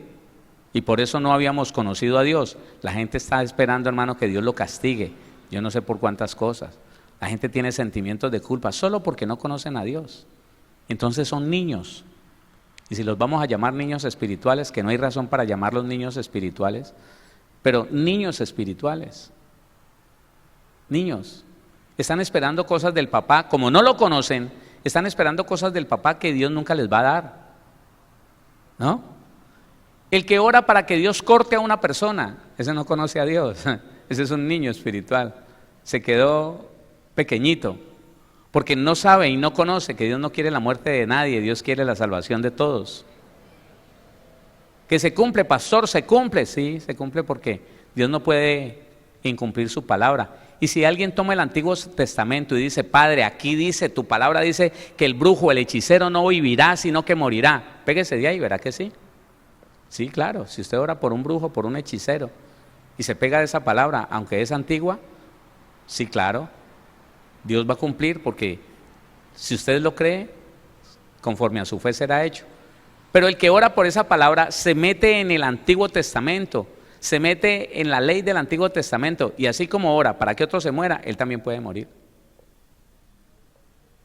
y por eso no habíamos conocido a Dios. La gente está esperando, hermano, que Dios lo castigue, yo no sé por cuántas cosas. La gente tiene sentimientos de culpa solo porque no conocen a Dios. Entonces son niños, y si los vamos a llamar niños espirituales, que no hay razón para llamarlos niños espirituales, pero niños espirituales. Niños, están esperando cosas del papá, como no lo conocen, están esperando cosas del papá que Dios nunca les va a dar, ¿no? El que ora para que Dios corte a una persona, ese no conoce a Dios, ese es un niño espiritual, se quedó pequeñito, porque no sabe y no conoce que Dios no quiere la muerte de nadie, Dios quiere la salvación de todos. Que se cumple, pastor, se cumple, sí, se cumple porque Dios no puede incumplir su palabra. Y si alguien toma el Antiguo Testamento y dice, Padre, aquí dice, tu palabra dice que el brujo, el hechicero no vivirá, sino que morirá. Péguese de ahí, ¿verá que sí? Sí, claro, si usted ora por un brujo, por un hechicero, y se pega de esa palabra, aunque es antigua, sí, claro, Dios va a cumplir porque si usted lo cree, conforme a su fe será hecho. Pero el que ora por esa palabra se mete en el Antiguo Testamento, se mete en la ley del Antiguo Testamento, y así como ora para que otro se muera, él también puede morir.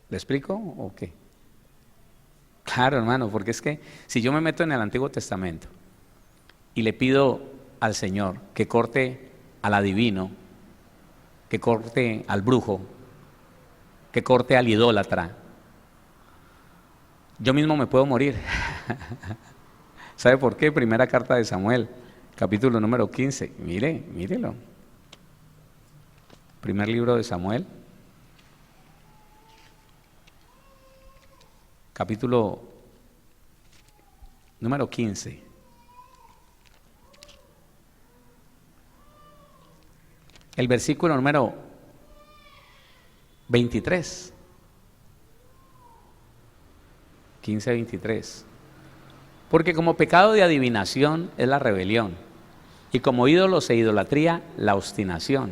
¿Le explico o qué? Claro, hermano, porque es que si yo me meto en el Antiguo Testamento y le pido al Señor que corte al adivino, que corte al brujo, que corte al idólatra, yo mismo me puedo morir. ¿Sabe por qué? Primera carta de Samuel, capítulo número 15. Mírelo. Primer libro de Samuel, capítulo número 15. El versículo número 23. 15:23. Porque como pecado de adivinación es la rebelión, y como ídolos e idolatría la obstinación.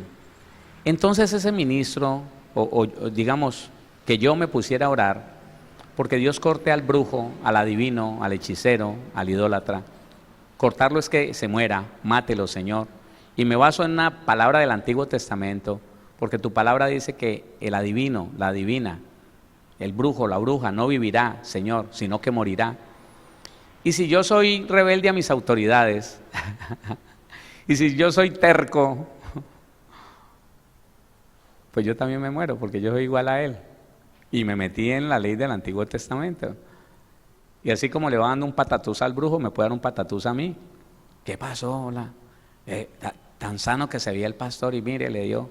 Entonces ese ministro, o digamos que yo me pusiera a orar, porque Dios corte al brujo, al adivino, al hechicero, al idólatra. Cortarlo es que se muera, mátelo, Señor. Y me baso en una palabra del Antiguo Testamento, porque tu palabra dice que el adivino, la adivina, el brujo, la bruja no vivirá, Señor, sino que morirá. Y si yo soy rebelde a mis autoridades, y si yo soy terco, pues yo también me muero, porque yo soy igual a él. Y me metí en la ley del Antiguo Testamento. Y así como le va dando un patatús al brujo, me puede dar un patatús a mí. ¿Qué pasó? Tan sano que se veía el pastor y mire, le dio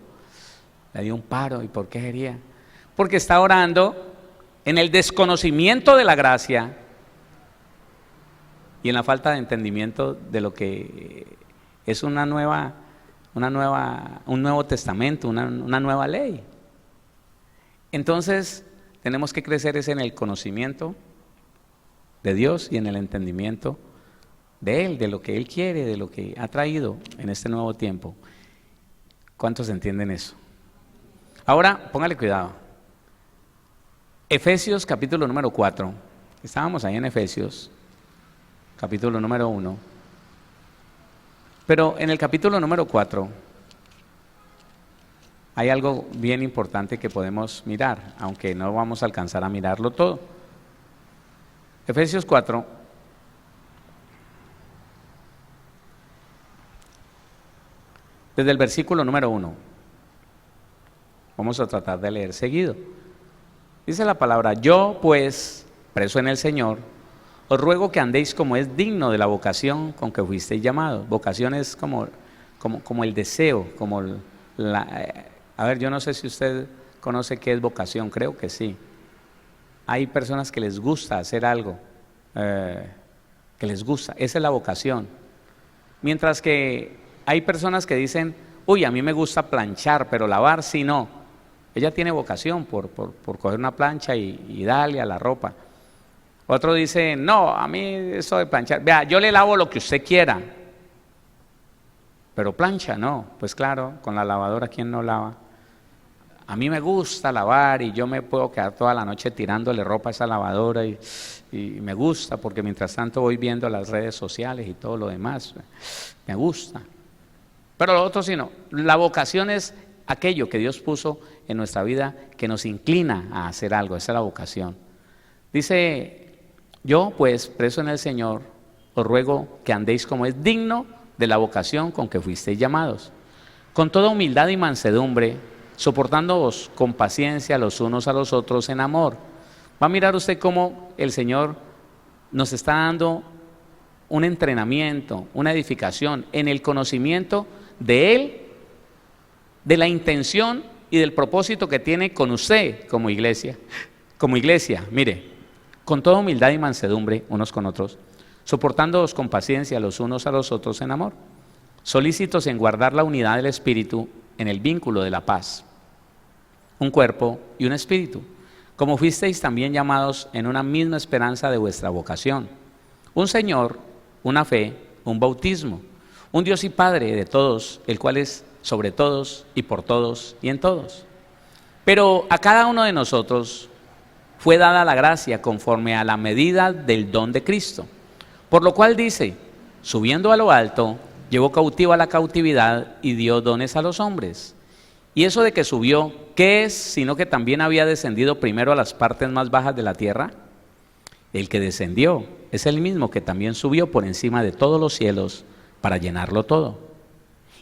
un paro. ¿Y por qué sería? Porque está orando en el desconocimiento de la gracia y en la falta de entendimiento de lo que es un Nuevo Testamento, una nueva ley. Entonces tenemos que crecer en el conocimiento de Dios y en el entendimiento de Él, de lo que Él quiere, de lo que ha traído en este nuevo tiempo. ¿Cuántos entienden eso? Ahora, póngale cuidado. Efesios capítulo número 4. Estábamos ahí en Efesios, capítulo número 1. Pero en el capítulo número 4 hay algo bien importante que podemos mirar, aunque no vamos a alcanzar a mirarlo todo. Efesios 4, desde el versículo número 1. Vamos a tratar de leer seguido. Dice la palabra: yo pues, preso en el Señor, os ruego que andéis como es digno de la vocación con que fuisteis llamados. Vocación es como el deseo, a ver, yo no sé si usted conoce qué es vocación, creo que sí. Hay personas que les gusta hacer algo, que les gusta, esa es la vocación. Mientras que hay personas que dicen: uy, a mí me gusta planchar, pero lavar sí no. Ella tiene vocación por coger una plancha y darle a la ropa. Otro dice: no, a mí eso de planchar, vea, yo le lavo lo que usted quiera, pero plancha no. Pues claro, con la lavadora, ¿quién no lava? A mí me gusta lavar y yo me puedo quedar toda la noche tirándole ropa a esa lavadora y me gusta, porque mientras tanto voy viendo las redes sociales y todo lo demás, me gusta. Pero lo otro sí no. La vocación es aquello que Dios puso en nuestra vida que nos inclina a hacer algo, esa es la vocación. Dice: yo pues, preso en el Señor, os ruego que andéis como es digno de la vocación con que fuisteis llamados, con toda humildad y mansedumbre, soportándoos con paciencia los unos a los otros en amor. Va a mirar usted cómo el Señor nos está dando un entrenamiento, una edificación en el conocimiento de Él, de la intención y del propósito que tiene con usted como iglesia. Como iglesia, mire, con toda humildad y mansedumbre unos con otros, soportándoos con paciencia los unos a los otros en amor, solícitos en guardar la unidad del Espíritu en el vínculo de la paz, un cuerpo y un espíritu, como fuisteis también llamados en una misma esperanza de vuestra vocación, un Señor, una fe, un bautismo, un Dios y Padre de todos, el cual es sobre todos y por todos y en todos. Pero a cada uno de nosotros fue dada la gracia conforme a la medida del don de Cristo, por lo cual dice: subiendo a lo alto, llevó cautiva la cautividad y dio dones a los hombres. Y eso de que subió, ¿qué es? Sino que también había descendido primero a las partes más bajas de la tierra. El que descendió es el mismo que también subió por encima de todos los cielos para llenarlo todo.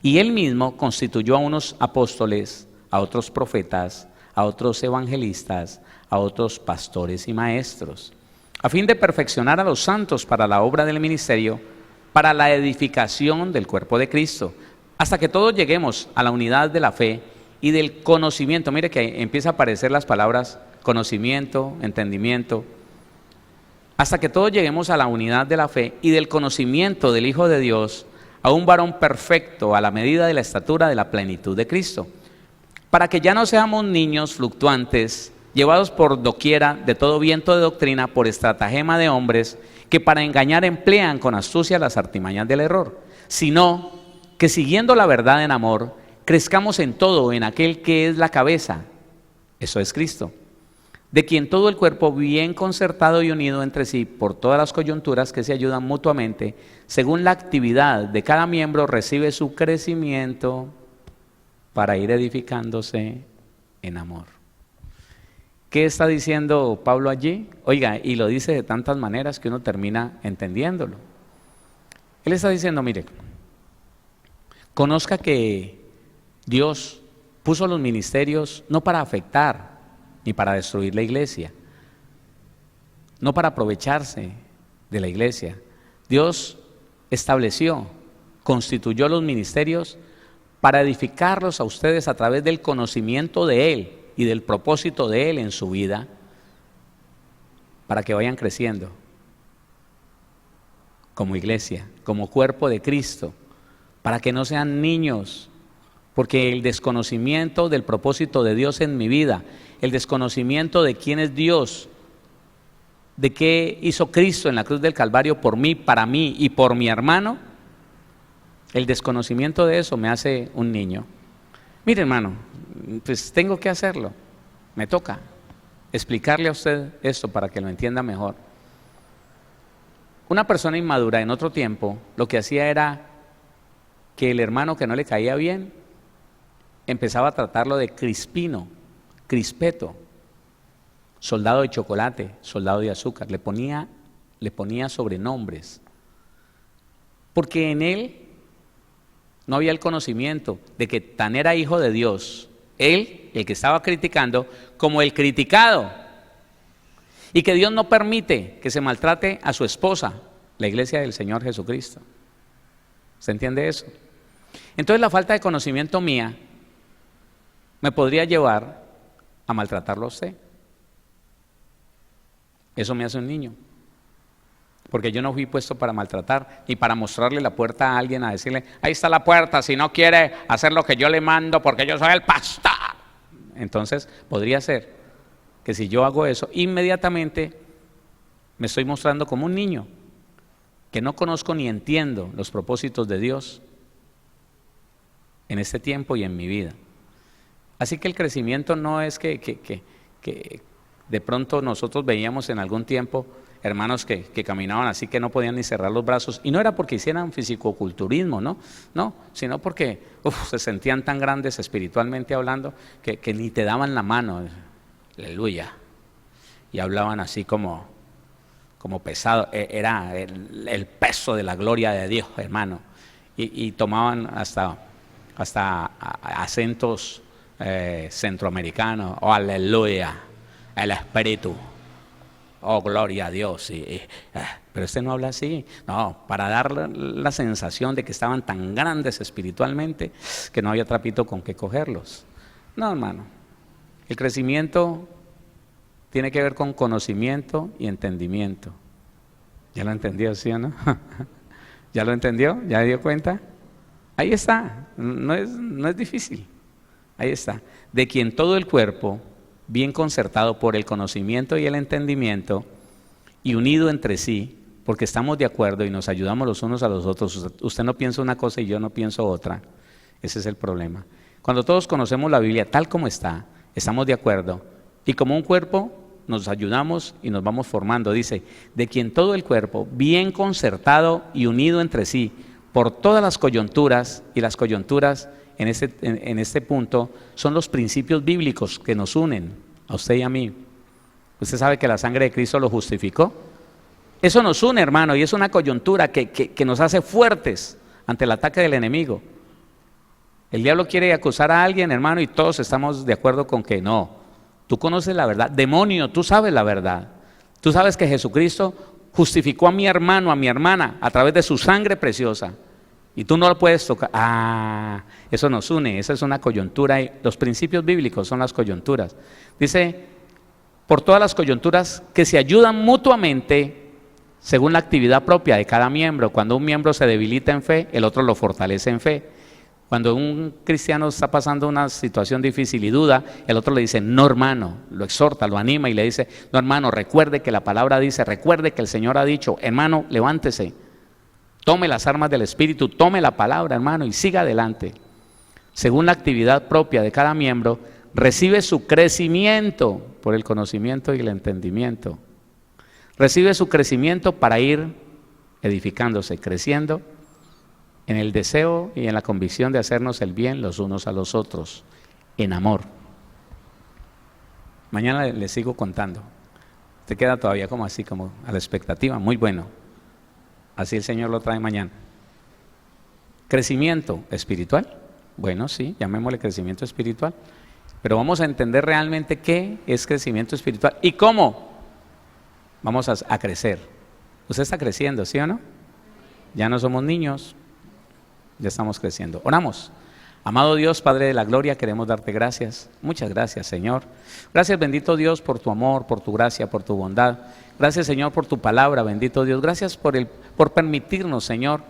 Y él mismo constituyó a unos apóstoles, a otros profetas, a otros evangelistas, a otros pastores y maestros, a fin de perfeccionar a los santos para la obra del ministerio, para la edificación del cuerpo de Cristo, hasta que todos lleguemos a la unidad de la fe y del conocimiento. Mire que empieza a aparecer las palabras conocimiento, entendimiento, hasta que todos lleguemos a la unidad de la fe y del conocimiento del Hijo de Dios, a un varón perfecto, a la medida de la estatura de la plenitud de Cristo, para que ya no seamos niños fluctuantes, llevados por doquiera de todo viento de doctrina, por estratagema de hombres, que para engañar emplean con astucia las artimañas del error, sino que siguiendo la verdad en amor, crezcamos en todo en aquel que es la cabeza, eso es Cristo, de quien todo el cuerpo, bien concertado y unido entre sí por todas las coyunturas que se ayudan mutuamente, según la actividad de cada miembro, recibe su crecimiento para ir edificándose en amor. ¿Qué está diciendo Pablo allí? Oiga, y lo dice de tantas maneras que uno termina entendiéndolo. Él está diciendo: mire, conozca que Dios puso los ministerios no para afectar ni para destruir la iglesia, no para aprovecharse de la iglesia. Dios estableció, constituyó los ministerios para edificarlos a ustedes a través del conocimiento de Él y del propósito de Él en su vida, para que vayan creciendo como iglesia, como cuerpo de Cristo, para que no sean niños, porque el desconocimiento del propósito de Dios en mi vida, el desconocimiento de quién es Dios, de qué hizo Cristo en la cruz del Calvario por mí, para mí y por mi hermano, el desconocimiento de eso me hace un niño. Mire, hermano, pues tengo que hacerlo, me toca. explicarle a usted esto para que lo entienda mejor. Una persona inmadura en otro tiempo lo que hacía era que el hermano que no le caía bien empezaba a tratarlo de crispino, crispeto, soldado de chocolate, soldado de azúcar, le ponía sobrenombres, porque en él no había el conocimiento de que tan era hijo de Dios, él, el que estaba criticando, como el criticado, y que Dios no permite que se maltrate a su esposa, la iglesia del Señor Jesucristo. ¿Se entiende eso? Entonces la falta de conocimiento mía me podría llevar a maltratarlo a usted. Eso me hace un niño, porque yo no fui puesto para maltratar, ni para mostrarle la puerta a alguien, a decirle, ahí está la puerta, si no quiere hacer lo que yo le mando, porque yo soy el pastor. Entonces, podría ser que si yo hago eso, inmediatamente me estoy mostrando como un niño, que no conozco ni entiendo los propósitos de Dios en este tiempo y en mi vida. Así que el crecimiento no es que de pronto nosotros veíamos en algún tiempo hermanos que caminaban así que no podían ni cerrar los brazos, y no era porque hicieran fisicoculturismo, no, sino porque se sentían tan grandes espiritualmente hablando que ni te daban la mano, aleluya, y hablaban así como pesado, era el peso de la gloria de Dios, hermano, y tomaban hasta acentos centroamericanos, aleluya, el espíritu, oh gloria a Dios, pero este no habla así, no, para dar la sensación de que estaban tan grandes espiritualmente que no había trapito con qué cogerlos. No, hermano, el crecimiento tiene que ver con conocimiento y entendimiento. ¿Ya lo entendió, sí o no? ¿Ya lo entendió? ¿Ya dio cuenta? Ahí está, no es difícil, ahí está. De quien todo el cuerpo, bien concertado por el conocimiento y el entendimiento, y unido entre sí, porque estamos de acuerdo y nos ayudamos los unos a los otros. Usted no piensa una cosa y yo no pienso otra. Ese es el problema. Cuando todos conocemos la Biblia tal como está, estamos de acuerdo, y como un cuerpo nos ayudamos y nos vamos formando. Dice, de quien todo el cuerpo, bien concertado y unido entre sí, por todas las coyunturas, y las coyunturas en este punto son los principios bíblicos que nos unen a usted y a mí. Usted sabe que la sangre de Cristo lo justificó. Eso nos une, hermano, y es una coyuntura que nos hace fuertes ante el ataque del enemigo. El diablo quiere acusar a alguien, hermano, y todos estamos de acuerdo con que no. Tú conoces la verdad. Demonio, tú sabes la verdad. Tú sabes que Jesucristo justificó a mi hermano, a mi hermana, a través de su sangre preciosa. Y tú no lo puedes tocar. Eso nos une, esa es una coyuntura. Y los principios bíblicos son las coyunturas. Dice, por todas las coyunturas que se ayudan mutuamente según la actividad propia de cada miembro. Cuando un miembro se debilita en fe, el otro lo fortalece en fe. Cuando un cristiano está pasando una situación difícil y duda, el otro le dice, no hermano, lo exhorta, lo anima y le dice, no hermano, recuerde que la palabra dice, recuerde que el Señor ha dicho, hermano, levántese. Tome las armas del Espíritu, tome la palabra, hermano, y siga adelante. Según la actividad propia de cada miembro, recibe su crecimiento por el conocimiento y el entendimiento. Recibe su crecimiento para ir edificándose, creciendo en el deseo y en la convicción de hacernos el bien los unos a los otros, en amor. Mañana les sigo contando. Usted queda todavía como así, como a la expectativa, muy bueno. Así el Señor lo trae mañana. Crecimiento espiritual. Bueno, sí, llamémosle crecimiento espiritual. Pero vamos a entender realmente qué es crecimiento espiritual y cómo vamos a crecer. Usted está creciendo, ¿sí o no? Ya no somos niños, ya estamos creciendo. Oramos. Amado Dios, Padre de la gloria, queremos darte gracias. Muchas gracias, Señor. Gracias, bendito Dios, por tu amor, por tu gracia, por tu bondad. Gracias, Señor, por tu palabra, bendito Dios. Gracias por permitirnos, Señor,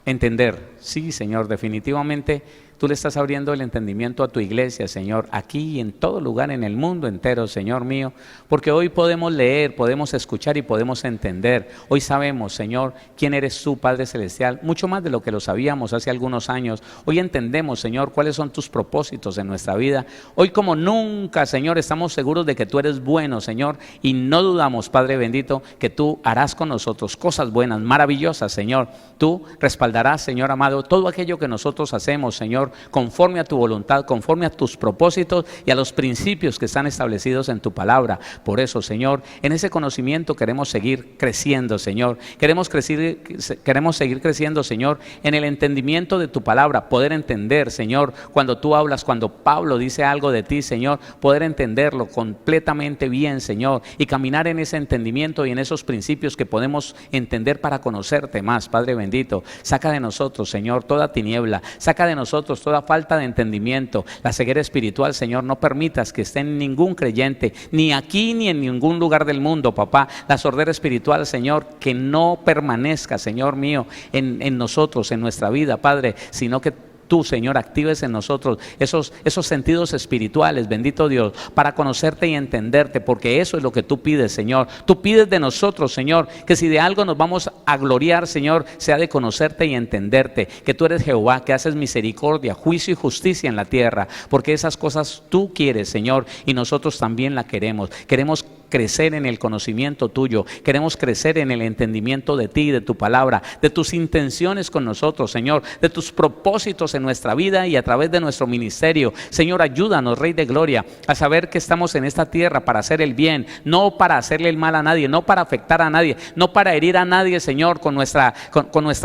entender. Sí, Señor, definitivamente tú le estás abriendo el entendimiento a tu iglesia, Señor, aquí y en todo lugar, en el mundo entero, Señor mío, porque hoy podemos leer, podemos escuchar y podemos entender. Hoy sabemos, Señor, quién eres tú, Padre Celestial, mucho más de lo que lo sabíamos hace algunos años. Hoy entendemos, Señor, cuáles son tus propósitos en nuestra vida. Hoy como nunca, Señor, estamos seguros de que tú eres bueno, Señor, y no dudamos, Padre bendito, que tú harás con nosotros cosas buenas, maravillosas, Señor. Tú respaldarás, Señor amado, todo aquello que nosotros hacemos, Señor, conforme a tu voluntad, conforme a tus propósitos y a los principios que están establecidos en tu palabra. Por eso, Señor, en ese conocimiento queremos seguir creciendo, Señor. Queremos seguir creciendo, Señor, en el entendimiento de tu palabra, poder entender, Señor, cuando tú hablas, cuando Pablo dice algo de ti, Señor, poder entenderlo completamente bien, Señor, y caminar en ese entendimiento y en esos principios que podemos entender para conocerte más, Padre bendito. Saca de nosotros, Señor, toda tiniebla, saca de nosotros toda falta de entendimiento, la ceguera espiritual, Señor. No permitas que esté en ningún creyente, ni aquí ni en ningún lugar del mundo, papá, la sordera espiritual, Señor, que no permanezca, Señor mío, en nosotros, en nuestra vida, Padre, sino que tú, Señor, actives en nosotros esos sentidos espirituales, bendito Dios, para conocerte y entenderte, porque eso es lo que tú pides, Señor. Tú pides de nosotros, Señor, que si de algo nos vamos a gloriar, Señor, sea de conocerte y entenderte, que tú eres Jehová, que haces misericordia, juicio y justicia en la tierra, porque esas cosas tú quieres, Señor, y nosotros también la queremos. Queremos crecer en el conocimiento tuyo, queremos crecer en el entendimiento de ti, de tu palabra, de tus intenciones con nosotros, Señor, de tus propósitos en nuestra vida y a través de nuestro ministerio. Señor, ayúdanos, Rey de Gloria, a saber que estamos en esta tierra para hacer el bien, no para hacerle el mal a nadie, no para afectar a nadie, no para herir a nadie, Señor, con nuestra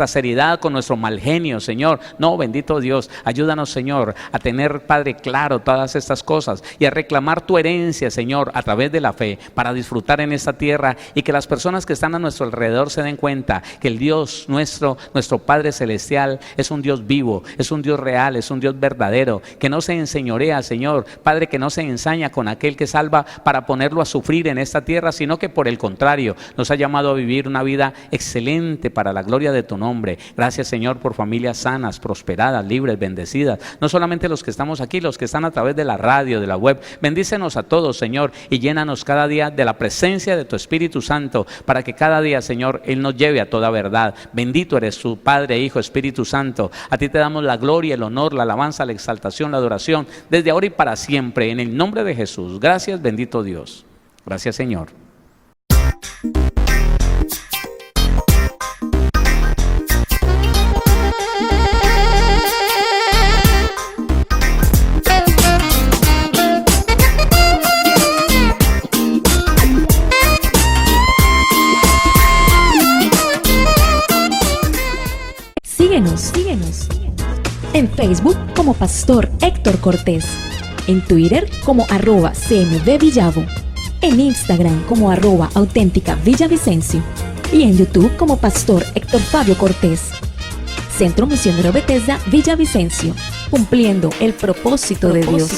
seriedad, con nuestro mal genio, Señor. No, bendito Dios, ayúdanos, Señor, a tener, Padre, claro todas estas cosas y a reclamar tu herencia, Señor, a través de la fe, para disfrutar en esta tierra y que las personas que están a nuestro alrededor se den cuenta que el Dios nuestro Padre Celestial es un Dios vivo, es un Dios real, es un Dios verdadero, que no se enseñorea, Señor, Padre, que no se ensaña con aquel que salva para ponerlo a sufrir en esta tierra, sino que por el contrario nos ha llamado a vivir una vida excelente para la gloria de tu nombre. Gracias, Señor, por familias sanas, prosperadas, libres, bendecidas, no solamente los que estamos aquí, los que están a través de la radio, de la web. Bendícenos a todos, Señor, y llénanos cada día de la presencia de tu Espíritu Santo, para que cada día, Señor, Él nos lleve a toda verdad. Bendito eres tu Padre, Hijo, Espíritu Santo. A ti te damos la gloria, el honor, la alabanza, la exaltación, la adoración, desde ahora y para siempre, en el nombre de Jesús. Gracias, bendito Dios. Gracias, Señor. Síguenos en Facebook como Pastor Héctor Cortés, en Twitter como @CMVVillavo, en Instagram como @auténtica Villavicencio y en YouTube como Pastor Héctor Fabio Cortés. Centro Misionero Bethesda Villavicencio, cumpliendo el propósito de Dios.